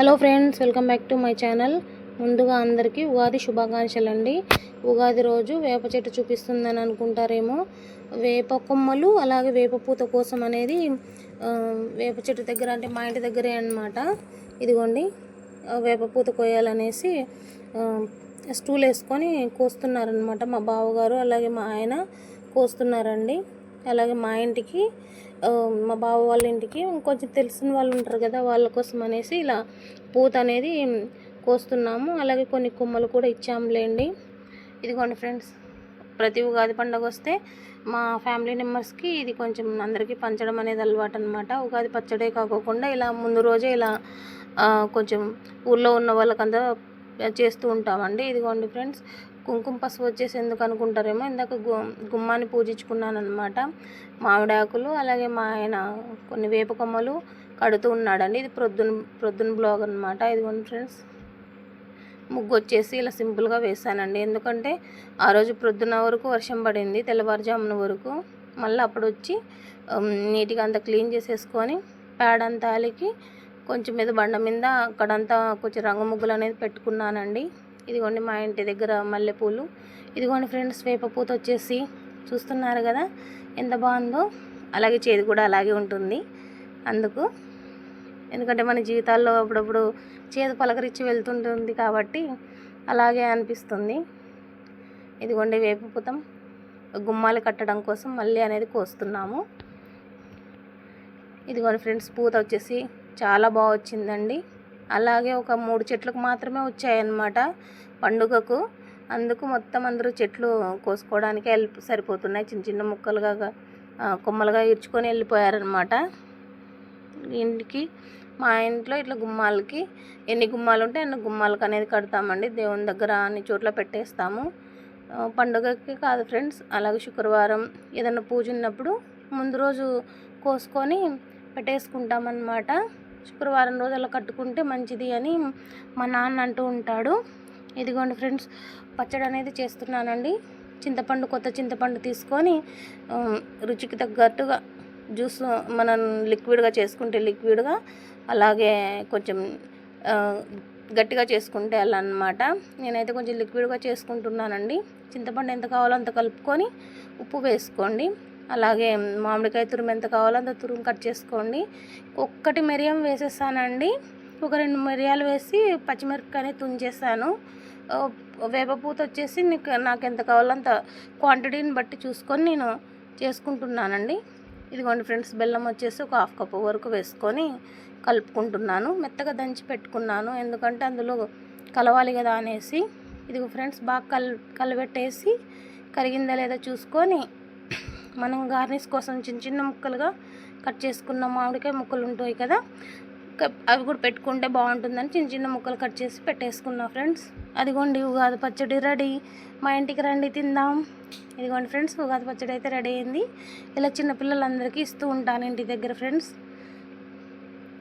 Hello friends, welcome back to my channel. ముందుగా అందరికీ ఉగాది శుభాకాంక్షలు అండి. ఉగాది రోజు వేప చెట్టు చూపిస్తుందని అనుకుంటారేమో. వేప కొమ్మలు అలాగే వేప పూత కోసం అనేది వేప చెట్టు దగ్గర, అంటే మా ఇంటి దగ్గరే అన్నమాట. ఇదిగోండి, వేప పూత కోయాలనేసి స్టూల్ వేసుకొని కోస్తున్నారనమాట. మా బావగారు అలాగే మా ఆయన కోస్తున్నారండి. అలాగే మా ఇంటికి, మా బావ వాళ్ళ ఇంటికి కొంచెం తెలిసిన వాళ్ళు ఉంటారు కదా, వాళ్ళ కోసం అనేసి ఇలా పూత అనేది కోస్తున్నాము. అలాగే కొన్ని కొమ్మలు కూడా ఇచ్చాములేండి. ఇదిగోండి ఫ్రెండ్స్, ప్రతి ఉగాది పండుగ వస్తే మా ఫ్యామిలీ మెంబర్స్కి ఇది కొంచెం అందరికీ పంచడం అనేది అలవాటు అనమాట. ఉగాది పచ్చడే కాకుండా ఇలా ముందు రోజే ఇలా కొంచెం ఊళ్ళో ఉన్న వాళ్ళకంతా చేస్తూ ఉంటామండి. ఇదిగోండి ఫ్రెండ్స్, కుంకుమ పసుపు వచ్చేసి ఎందుకు అనుకుంటారేమో, ఇందాక గుమ్మాన్ని పూజించుకున్నాను అనమాట. మామిడాకులు అలాగే మా ఆయన కొన్ని వేప కొమ్మలు కడుతూ ఉన్నాడండి. ఇది ప్రొద్దున బ్లాగ్ అనమాట. ఇదిగోండి ఫ్రెండ్స్, ముగ్గు వచ్చేసి ఇలా సింపుల్గా వేసానండి. ఎందుకంటే ఆ రోజు ప్రొద్దున వరకు వర్షం పడింది, తెల్లవారుజామున వరకు. మళ్ళీ అప్పుడు వచ్చి నీట్గా అంతా క్లీన్ చేసేసుకొని ప్యాడ్ అంతా అలికి కొంచెం మీద బండ మీద అక్కడంతా కొంచెం రంగు ముగ్గులు అనేది పెట్టుకున్నానండి. ఇదిగోండి మా ఇంటి దగ్గర మల్లెపూలు. ఇదిగోండి ఫ్రెండ్స్, వేప పూత వచ్చేసి చూస్తున్నారు కదా ఎంత బాగుందో. అలాగే చేదు కూడా అలాగే ఉంటుంది. అందుకు ఎందుకంటే మన జీవితాల్లో అప్పుడప్పుడు చేదు పలకరించి వెళ్తుంటుంది కాబట్టి అలాగే అనిపిస్తుంది. ఇదిగోండి వేప పూతం గుమ్మాలు కట్టడం కోసం మళ్ళీ అనేది కోస్తున్నాము. ఇదిగోండి ఫ్రెండ్స్, పూత వచ్చేసి చాలా బాగా వచ్చిందండి. అలాగే ఒక 3 చెట్లకు మాత్రమే వచ్చాయన్నమాట పండుగకు. అందుకు మొత్తం అందరూ చెట్లు కోసుకోవడానికి సరిపోతున్నాయి. చిన్న చిన్న ముక్కలుగా కొమ్మలుగా ఇర్చుకొని వెళ్ళిపోయారనమాట ఇంటికి. మా ఇంట్లో ఇట్లా గుమ్మాలకి ఎన్ని గుమ్మాలు ఉంటే అన్ని గుమ్మాలకు అనేది కడతామండి. దేవుని దగ్గర అన్ని చోట్ల పెట్టేస్తాము. పండుగకి కాదు ఫ్రెండ్స్, అలాగే శుక్రవారం ఏదైనా పూజ ఉన్నప్పుడు ముందు రోజు కోసుకొని పెట్టేసుకుంటామన్నమాట. శుక్రవారం రోజు అలా కట్టుకుంటే మంచిది అని మా నాన్న అంటూ ఉంటాడు. ఇదిగోండి ఫ్రెండ్స్, పచ్చడి అనేది చేస్తున్నానండి. చింతపండు, కొత్త చింతపండు తీసుకొని రుచికి తగ్గట్టుగా జ్యూస్ మనం లిక్విడ్గా చేసుకుంటే లిక్విడ్గా, అలాగే కొంచెం గట్టిగా చేసుకుంటే అలా అన్నమాట. నేనైతే కొంచెం లిక్విడ్గా చేసుకుంటున్నానండి. చింతపండు ఎంత కావాలో అంత కలుపుకొని ఉప్పు వేసుకోండి. అలాగే మామిడికాయ తురుము ఎంత కావాలో అంత తురుము కట్ చేసుకోండి. ఒక్కటి మిరియం వేసేసానండి. ఒక 2 మిరియాలు వేసి పచ్చిమిరపకాయని తుంచేసాను. వేప పూత వచ్చేసి నాకు ఎంత కావాలో అంత క్వాంటిటీని బట్టి చూసుకొని నేను చేసుకుంటున్నానండి. ఇదిగోండి ఫ్రెండ్స్, బెల్లం వచ్చేసి ఒక 1/2 కప్పు వరకు వేసుకొని కలుపుకుంటున్నాను. మెత్తగా దంచి పెట్టుకున్నాను, ఎందుకంటే అందులో కలవాలి కదా అనేసి. ఇదిగో ఫ్రెండ్స్, బాగా కలబెట్టేసి కరిగిందా లేదా చూసుకొని మనం గార్నిష్ కోసం చిన్న చిన్న ముక్కలుగా కట్ చేసుకున్న మామిడికాయ ముక్కలు ఉంటాయి కదా, అవి కూడా పెట్టుకుంటే బాగుంటుందని చిన్న చిన్న ముక్కలు కట్ చేసి పెట్టేసుకున్నా ఫ్రెండ్స్. అదిగోండి, ఉగాది పచ్చడి రెడీ. మా ఇంటికి రండి, తిందాం. ఇదిగోండి ఫ్రెండ్స్, ఉగాది పచ్చడి అయితే రెడీ అయింది. ఇలా చిన్నపిల్లలందరికీ ఇస్తూ ఉంటాను ఇంటి దగ్గర ఫ్రెండ్స్.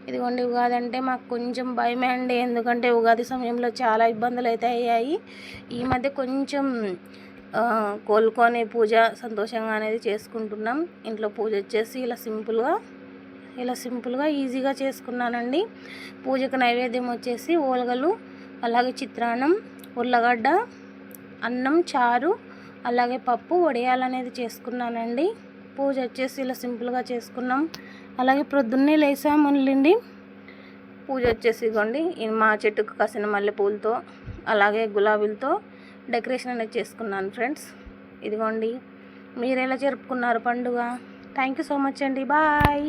ఇదిగోండి, ఉగాది అంటే మాకు కొంచెం భయమే అండి, ఎందుకంటే ఉగాది సమయంలో చాలా ఇబ్బందులు అయితే అయ్యాయి. ఈ మధ్య కొంచెం కోలుకొని పూజ సంతోషంగా అనేది చేసుకుంటున్నాం. ఇంట్లో పూజ వచ్చేసి ఇలా సింపుల్గా ఈజీగా చేసుకున్నానండి. పూజకు నైవేద్యం వచ్చేసి ఓలగలు, అలాగే చిత్రాన్నం, ఉర్లగడ్డ, అన్నం, చారు, అలాగే పప్పు, వడియాలనేది చేసుకున్నానండి. పూజ వచ్చేసి ఇలా సింపుల్గా చేసుకున్నాం. అలాగే ప్రొద్దున్నే లేసామండి. పూజ వచ్చేసి ఇదిగోండి, మా చెట్టుకు కాసిన మల్లెపూలతో అలాగే గులాబీలతో డెకరేషన్ అనేది చేసుకున్నాను ఫ్రెండ్స్. ఇదిగోండి, మీరు ఎలా జరుపుకున్నారు పండుగ? థ్యాంక్ యూ సో మచ్ అండి. బాయ్.